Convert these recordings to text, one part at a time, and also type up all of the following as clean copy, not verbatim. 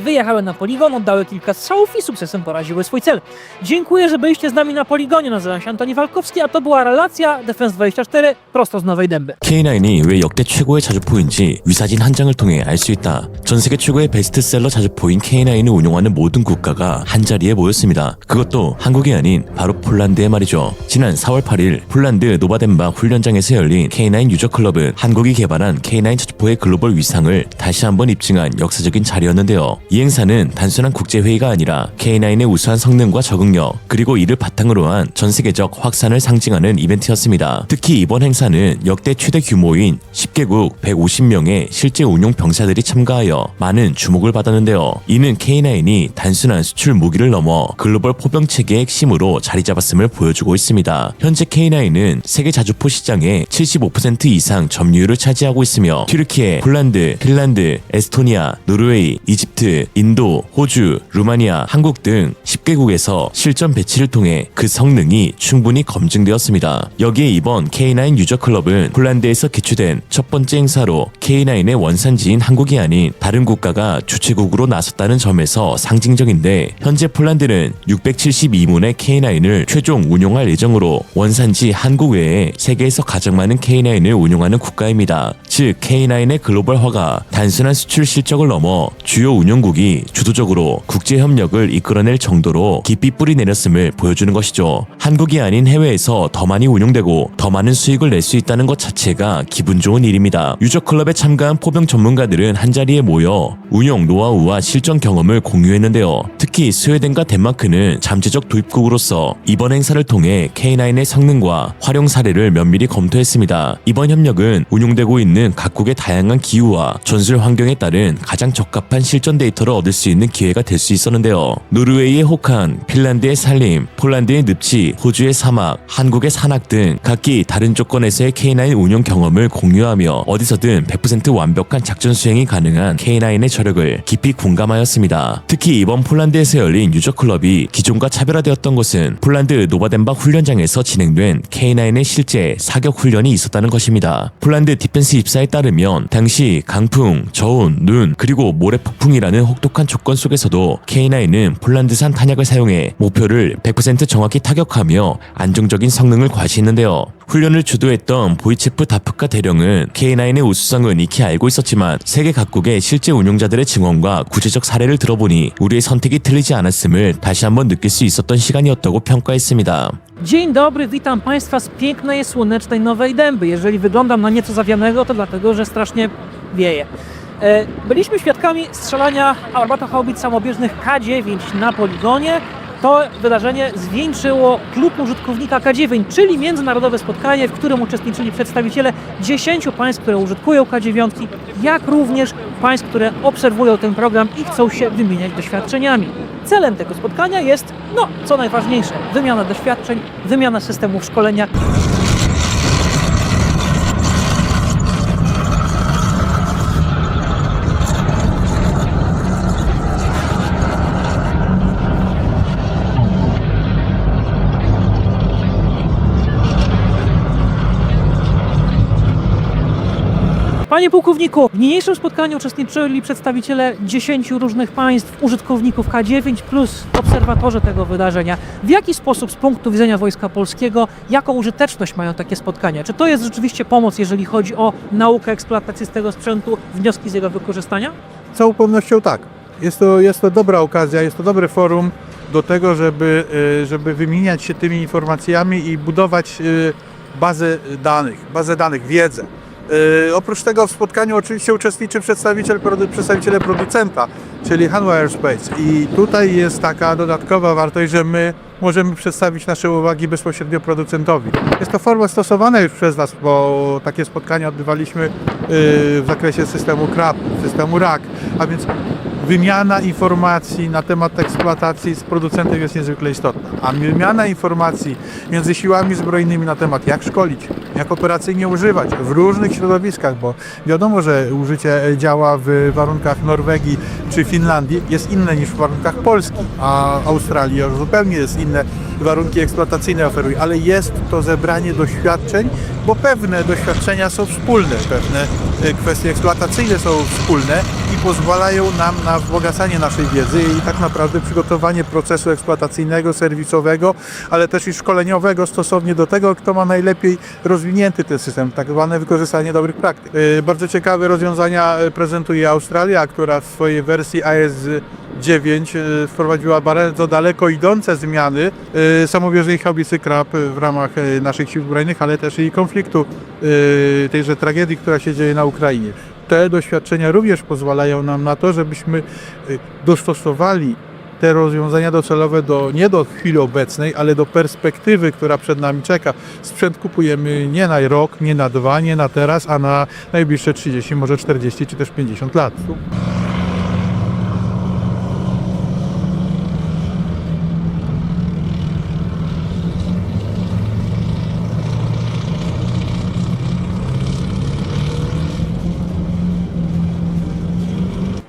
Wyjechały na poligon, oddały kilka strzałów i sukcesem poraziły swój cel. Dziękuję, że byliście z nami na poligonie. Nazywam się Antoni Walkowski, a to była relacja Defense24 prosto z Nowej Dęby. K9이 왜 역대 최고의 자주포인지 위사진 한 장을 통해 알 수 있다. 전 세계 최고의 베스트셀러 자주포인 K9을 운용하는 모든 국가가 한자리에 모였습니다. 그것도 한국이 아닌 바로 폴란드에 말이죠. 지난 4월 8일 폴란드 노바덴바 훈련장에서 열린 K9 유저클럽은 한국이 개발한 K9 자주포의 글로벌 위상을 다시 한번 입증한 역사적인 자리였는데요. 이 행사는 단순한 국제회의가 아니라 K9의 우수한 성능과 적응력, 그리고 이를 바탕으로 한 전세계적 확산을 상징하는 이벤트였습니다. 특히 이번 행사는 역대 최대 규모인 10개국 150명의 실제 운용 병사들이 참가하여 많은 주목을 받았는데요. 이는 K9이 단순한 수출 무기를 넘어 글로벌 포병 체계의 핵심으로 자리 잡았음을 보여주고 있습니다. 현재 K9은 세계 자주포 시장의 75% 이상 점유율을 차지하고 있으며 튀르키예, 폴란드, 핀란드, 에스토니아, 노르웨이, 이집트, 인도, 호주, 루마니아, 한국 등 10개국에서 실전 배치를 통해 그 성능이 충분히 검증되었습니다. 여기에 이번 K9 유저클럽은 폴란드에서 개최된 첫 번째 행사로 K9의 원산지인 한국이 아닌 다른 국가가 주최국으로 나섰다는 점에서 상징적인데, 현재 폴란드는 672문의 K9을 최종 운용할 예정으로 원산지 한국 외에 세계에서 가장 많은 K9을 운용하는 국가입니다. 즉 K9의 글로벌화가 단순한 수출 실적을 넘어 주요 운용국이 주도적으로 국제협력을 이끌어낼 정도로 깊이 뿌리 내렸음을 보여주는 것이죠. 한국이 아닌 해외에서 더 많이 운용되고 더 많은 수익을 낼 수 있다는 것 자체가 기분 좋은 일입니다. 유저클럽에 참가한 포병 전문가들은 한자리에 모여 운용 노하우와 실전 경험을 공유했는데요. 특히 스웨덴과 덴마크는 잠재적 도입국으로서 이번 행사를 통해 K9의 성능과 활용 사례를 면밀히 검토했습니다. 이번 협력은 운용되고 있는 각국의 다양한 기후와 전술 환경에 따른 가장 적합한 실전 데이터를 얻을 수 있는 기회가 될 수 있었는데요. 노르웨이의 호칸, 핀란드의 살림, 폴란드의 늪지, 호주의 사막, 한국의 산악 등 각기 다른 조건에서의 K9 운용 경험을 공유하며 어디서든 100% 완벽한 작전 수행이 가능한 K9의 저력을 깊이 공감하였습니다. 특히 이번 폴란드에서 열린 유저클럽이 기존과 차별화되었던 것은 폴란드 노바덴바 훈련장에서 진행된 K9의 실제 사격 훈련이 있었다는 것입니다. 폴란드 디펜스 입사에 따르면 당시 강풍, 저온, 눈, 그리고 모래 폭풍이라는 혹독한 조건 속에서도 K9은 폴란드산 탄약을 사용해 목표를 100% 정확히 타격하며 안정적인 성능을 과시했는데요. 훈련을 주도했던 보이체프 다프카 대령은 K9의 우수성은 익히 알고 있었지만 세계 각국의 실제 운용자들의 증언과 구체적 사례를 들어보니 우리의 선택이 틀리지 않았음을 다시 한번 느낄 수 있었던 시간이었다고 평가했습니다. Dzień dobry, witam Państwa z pięknej, słonecznej Nowej Dęby. Jeżeli wyglądam na nieco zawianego, to dlatego, że strasznie wieje. Byliśmy świadkami strzelania armatohaubic samobieżnych K9 na poligonie. To wydarzenie zwieńczyło klub użytkownika K9, czyli międzynarodowe spotkanie, w którym uczestniczyli przedstawiciele 10 państw, które użytkują K9, jak również państw, które obserwują ten program i chcą się wymieniać doświadczeniami. Celem tego spotkania jest, co najważniejsze, wymiana doświadczeń, wymiana systemów szkolenia. Panie pułkowniku, w niniejszym spotkaniu uczestniczyli przedstawiciele 10 różnych państw, użytkowników K9 plus obserwatorzy tego wydarzenia. W jaki sposób z punktu widzenia Wojska Polskiego, jaką użyteczność mają takie spotkania? Czy to jest rzeczywiście pomoc, jeżeli chodzi o naukę eksploatacji z tego sprzętu, wnioski z jego wykorzystania? Z całą pewnością tak. Jest to dobra okazja, jest to dobre forum do tego, żeby wymieniać się tymi informacjami i budować bazę danych, wiedzę. Oprócz tego w spotkaniu oczywiście uczestniczy przedstawiciele producenta, czyli Hanwha Aerospace, i tutaj jest taka dodatkowa wartość, że my możemy przedstawić nasze uwagi bezpośrednio producentowi. Jest to forma stosowana już przez nas, bo takie spotkania odbywaliśmy w zakresie systemu CRAP, systemu RAK, a więc wymiana informacji na temat eksploatacji z producentem jest niezwykle istotna. A wymiana informacji między siłami zbrojnymi na temat jak szkolić, jak operacyjnie używać w różnych środowiskach, bo wiadomo, że użycie działa w warunkach Norwegii czy Finlandii jest inne niż w warunkach Polski, a Australii już zupełnie jest inne warunki eksploatacyjne oferuje, ale jest to zebranie doświadczeń bo pewne doświadczenia są wspólne, pewne kwestie eksploatacyjne są wspólne i pozwalają nam na wzbogacanie naszej wiedzy i tak naprawdę przygotowanie procesu eksploatacyjnego, serwisowego, ale też i szkoleniowego stosownie do tego, kto ma najlepiej rozwinięty ten system, tak zwane wykorzystanie dobrych praktyk. Bardzo ciekawe rozwiązania prezentuje Australia, która w swojej wersji AS9 wprowadziła bardzo daleko idące zmiany samobieżnej haubicy Krab w ramach naszych sił zbrojnych, ale też i konfliktu, tejże tragedii, która się dzieje na Ukrainie. Te doświadczenia również pozwalają nam na to, żebyśmy dostosowali te rozwiązania docelowe nie do chwili obecnej, ale do perspektywy, która przed nami czeka. Sprzęt kupujemy nie na rok, nie na 2, nie na teraz, a na najbliższe 30, może 40 czy też 50 lat.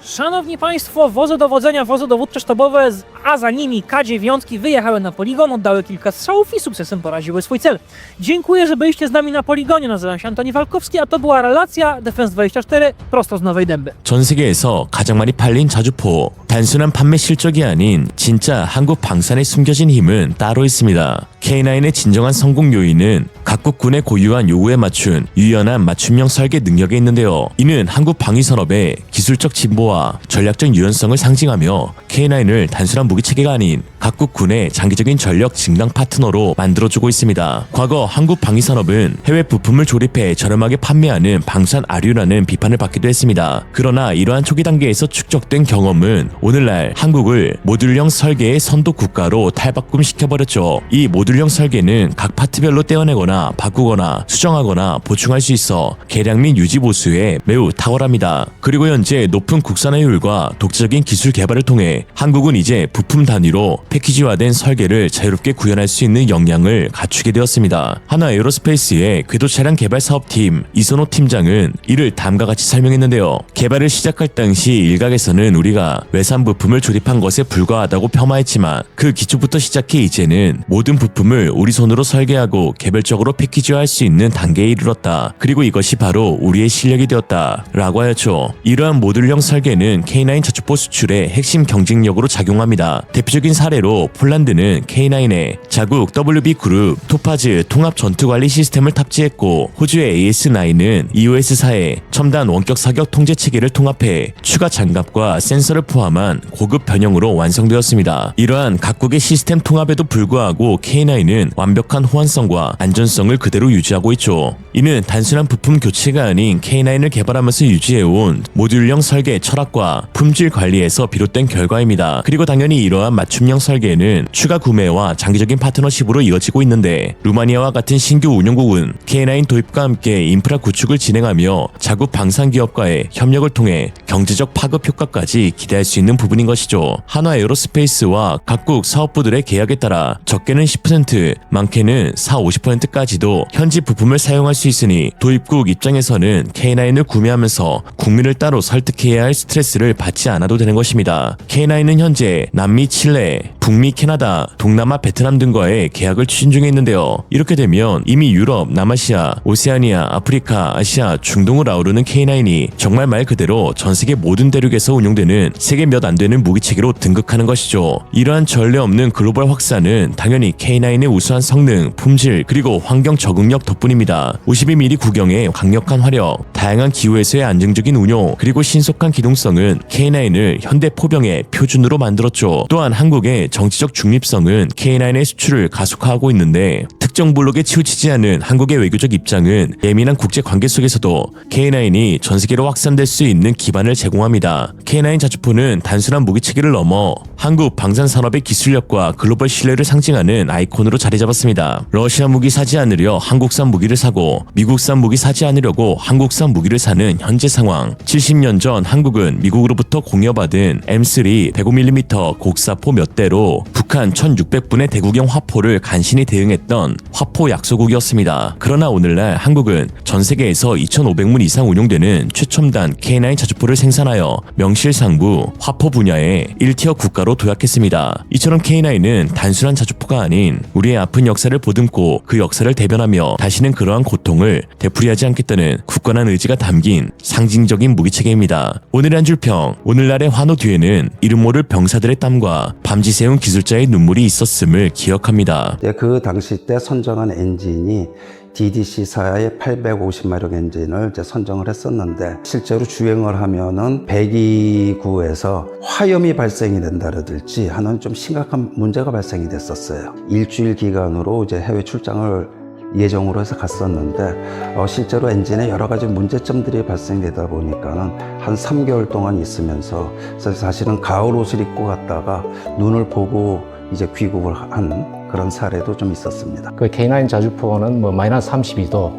Szanowni Państwo, wozy dowodzenia, wozy dowódcze-sztabowe, a za nimi K9 wyjechały na poligon, oddały kilka strzałów i sukcesem poraziły swój cel. Dziękuję, że byliście z nami na poligonie. Nazywam się Antoni Walkowski, a to była relacja Defense24 prosto z Nowej Dęby. 전 세계에서 가장 많이 팔린 자주포. 단순한 판매 실적이 아닌 진짜 한국 방산에 숨겨진 힘은 따로 있습니다. K9의 진정한 성공 요인은 각국 군의 고유한 요구에 맞춘 유연한 맞춤형 설계 능력에 있는데요. 이는 한국 방위산업의 기술적 진보와 전략적 유연성을 상징하며 K9을 단순한 무기체계가 아닌 각국 군의 장기적인 전력 증강 파트너로 만들어주고 있습니다. 과거 한국 방위산업은 해외 부품을 조립해 저렴하게 판매하는 방산 아류라는 비판을 받기도 했습니다. 그러나 이러한 초기 단계에서 축적된 경험은 오늘날 한국을 모듈형 설계의 선도 국가로 탈바꿈시켜버렸죠. 이 모듈형 설계는 각 파트별로 떼어내거나 바꾸거나 수정하거나 보충할 수 있어 개량 및 유지 보수에 매우 탁월합니다. 그리고 현재 높은 국산화율과 독자적인 기술 개발을 통해 한국은 이제 부품 단위로 패키지화된 설계를 자유롭게 구현할 수 있는 역량을 갖추게 되었습니다. 한화 에어로스페이스의 궤도 차량 개발 사업팀 이선호 팀장은 이를 다음과 같이 설명했는데요. 개발을 시작할 당시 일각에서는 우리가 외산 부품을 조립한 것에 불과하다고 폄하했지만 그 기초부터 시작해 이제는 모든 부품을 우리 손으로 설계하고 개별적으로 패키지화할 수 있는 단계에 이르렀다. 그리고 이것이 바로 우리의 실력이 되었다 라고 하였죠. 이러한 모듈형 설계는 K9 자주포 수출의 핵심 경쟁력으로 작용합니다. 대표적인 사례로 폴란드는 K9에 자국 WB 그룹 토파즈 통합 전투관리 시스템을 탑재했고 호주의 AS9은 EOS사의 첨단 원격 사격 통제 체계를 통합해 추가 장갑과 센서를 포함한 고급 변형으로 완성되었습니다. 이러한 각국의 시스템 통합에도 불구하고 K9은 완벽한 호환성과 안전성을 그대로 유지하고 있죠. 이는 단순한 부품 교체가 아닌 K9을 개발하면서 유지해온 모듈형 설계 철학과 품질 관리에서 비롯된 결과입니다. 그리고 당연히 이러한 맞춤형 설계는 추가 구매와 장기적인 파트너십으로 이어지고 있는데 루마니아와 같은 신규 운영국은 K9 도입과 함께 인프라 구축을 진행하며 자국 방산기업과의 협력을 통해 경제적 파급 효과까지 기대할 수 있는 부분인 것이죠. 한화 에어로스페이스와 각국 사업부들의 계약에 따라 적게는 10%, 많게는 40~50%까지도 현지 부품을 사용할 수 있으니 도입국 입장에서는 K9을 구매하면서 국민을 따로 설득해야 할 스트레스를 받지 않아도 되는 것입니다. K9은 현재 남미, 칠레, 북미, 캐나다, 동남아, 베트남 등과의 계약을 추진 중에 있는데요. 이렇게 되면 이미 유럽, 남아시아, 오세아니아, 아프리카, 아시아, 중동을 아우르는 K9이 정말 말 그대로 전 세계 모든 대륙에서 운용되는 세계 몇 안 되는 무기체계로 등극하는 것이죠. 이러한 전례 없는 글로벌 확산은 당연히 K9의 우수한 성능, 품질, 그리고 환경 적응력 덕분입니다. 52mm 구경의 강력한 화력, 다양한 기후에서의 안정적인 운용, 그리고 신속한 기동성은 K9을 현대 포병의 표준으로 만들었죠. 또한 한국의 정치적 중립성은 K9의 수출을 가속화하고 있는데 특정 블록에 치우치지 않은 한국의 외교적 입장은 예민한 국제 관계 속에서도 K9이 전 세계로 확산될 수 있는 기반을 제공합니다. K9 자주포는 단순한 무기체계를 넘어 한국 방산산업의 기술력과 글로벌 신뢰를 상징하는 아이콘으로 자리 잡았습니다. 러시아 무기 사지 않으려 한국산 무기를 사고 미국산 무기 사지 않으려고 한국산 무기를 사는 현재 상황. 70년 전 한국은 미국으로부터 공여받은 M3 105mm 곡사포 몇 대로 북한 1600분의 대구경 화포를 간신히 대응했던 화포 약소국이었습니다. 그러나 오늘날 한국은 전 세계에서 2,500문 이상 운용되는 최첨단 K9 자주포를 생산하여 명실상부 화포 분야의 1티어 국가로 도약했습니다. 이처럼 K9은 단순한 자주포가 아닌 우리의 아픈 역사를 보듬고 그 역사를 대변하며 다시는 그러한 고통을 되풀이하지 않겠다는 굳건한 의지가 담긴 상징적인 무기체계입니다. 오늘의 한 줄 평, 오늘날의 환호 뒤에는 이름 모를 병사들의 땀과 밤지새운 기술자의 눈물이 있었음을 기억합니다. 그 당시 때 선정한 엔진이 DDC사의 850마력 엔진을 이제 선정을 했었는데 실제로 주행을 하면은 배기구에서 화염이 발생이 된다든지 하는 좀 심각한 문제가 발생이 됐었어요. 일주일 기간으로 이제 해외 출장을 예정으로 해서 갔었는데 실제로 엔진에 여러 가지 문제점들이 발생되다 보니까는 한 3개월 동안 있으면서 사실은 가을 옷을 입고 갔다가 눈을 보고 이제 귀국을 한 그런 사례도 좀 있었습니다. 그 K9 자주포는 뭐 마이너스 32도,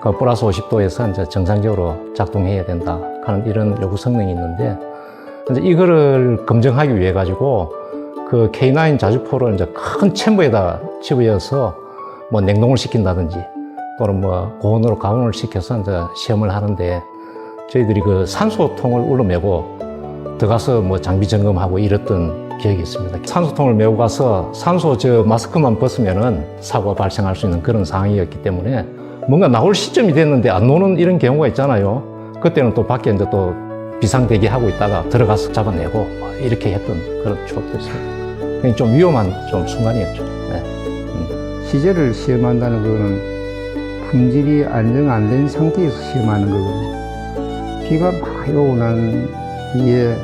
그 플러스 50도에서 이제 정상적으로 작동해야 된다 하는 이런 요구 성능이 있는데, 이제 이거를 검증하기 위해 가지고 그 K9 자주포를 이제 큰 챔버에다 집어여서 뭐 냉동을 시킨다든지 또는 뭐 고온으로 가온을 시켜서 이제 시험을 하는데 저희들이 그 산소통을 울러매고 들어가서 뭐 장비 점검하고 이랬던 기억이 있습니다. 산소통을 메고 가서 산소 마스크만 벗으면은 사고가 발생할 수 있는 그런 상황이었기 때문에 뭔가 나올 시점이 됐는데 안 나오는 이런 경우가 있잖아요. 그때는 또 밖에 이제 또 비상대기하고 있다가 들어가서 잡아내고 이렇게 했던 그런 추억도 있습니다. 좀 위험한 좀 순간이었죠. 네. 시제를 시험한다는 거는 품질이 안정 안 된 상태에서 시험하는 거거든요. 비가 많이 오고 난 뒤에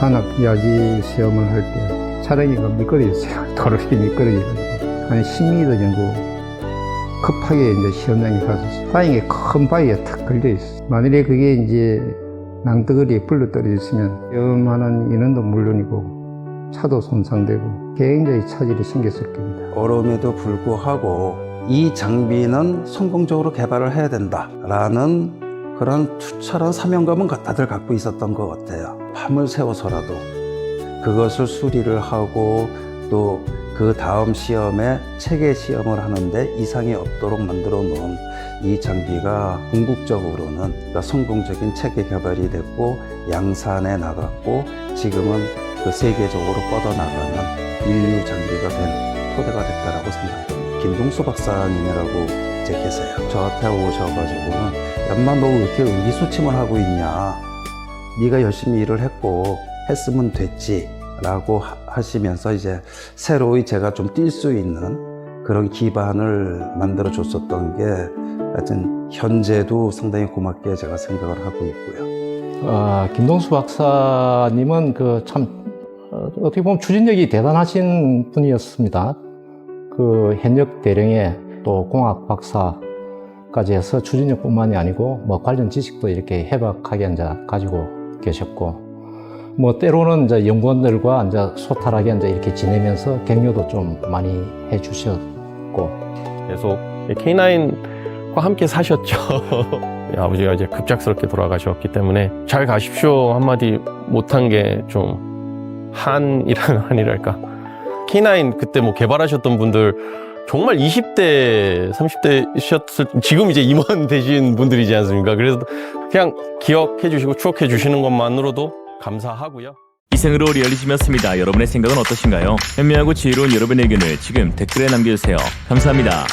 산악 야지 시험을 할 때 차량이가 미끄러졌어요. 도로에 미끄러져가지고 한 10m 정도 급하게 이제 시험장에 가서 다행히 큰 바위에 탁 걸려 있어요. 만일에 그게 이제 낭떠러리에 불러 떨어졌으면 시험하는 인원도 물론이고 차도 손상되고 굉장히 차질이 생겼을 겁니다. 어려움에도 불구하고 이 장비는 성공적으로 개발을 해야 된다라는 그런 투철한 사명감은 다들 갖고 있었던 것 같아요. 밤을 새워서라도 그것을 수리를 하고 또 그 다음 시험에 체계 시험을 하는데 이상이 없도록 만들어 놓은 이 장비가 궁극적으로는 그러니까 성공적인 체계 개발이 됐고 양산에 나갔고 지금은 그 세계적으로 뻗어나가는 인류 장비가 된 토대가 됐다라고 생각합니다. 김동수 박사님이라고 이제 계세요. 저한테 오셔가지고는 엄마 너 왜 이렇게 의기소침을 하고 있냐, 네가 열심히 일을 했으면 됐지 라고 하시면서 이제 새로이 제가 좀 뛸 수 있는 그런 기반을 만들어 줬었던 게 하여튼 현재도 상당히 고맙게 제가 생각을 하고 있고요. 김동수 박사님은 그 참 어떻게 보면 추진력이 대단하신 분이었습니다. 그 현역 대령에 또 공학 박사까지 해서 추진력뿐만이 아니고 뭐 관련 지식도 이렇게 해박하게 이제 가지고 계셨고, 뭐 때로는 이제 연구원들과 이제 소탈하게 이제 이렇게 지내면서 격려도 좀 많이 해주셨고, 계속 K9과 함께 사셨죠. 아버지가 이제 급작스럽게 돌아가셨기 때문에 잘 가십시오 한마디 못한 게 좀 한이랄까. K9 그때 뭐 개발하셨던 분들 정말 20대, 30대셨을, 지금 이제 임원 되신 분들이지 않습니까? 그래서 그냥 기억해 주시고 추억해 주시는 것만으로도 감사하고요. 이생으로 리얼리즘이었습니다. 여러분의 생각은 어떠신가요? 현명하고 지혜로운 여러분의 의견을 지금 댓글에 남겨주세요. 감사합니다.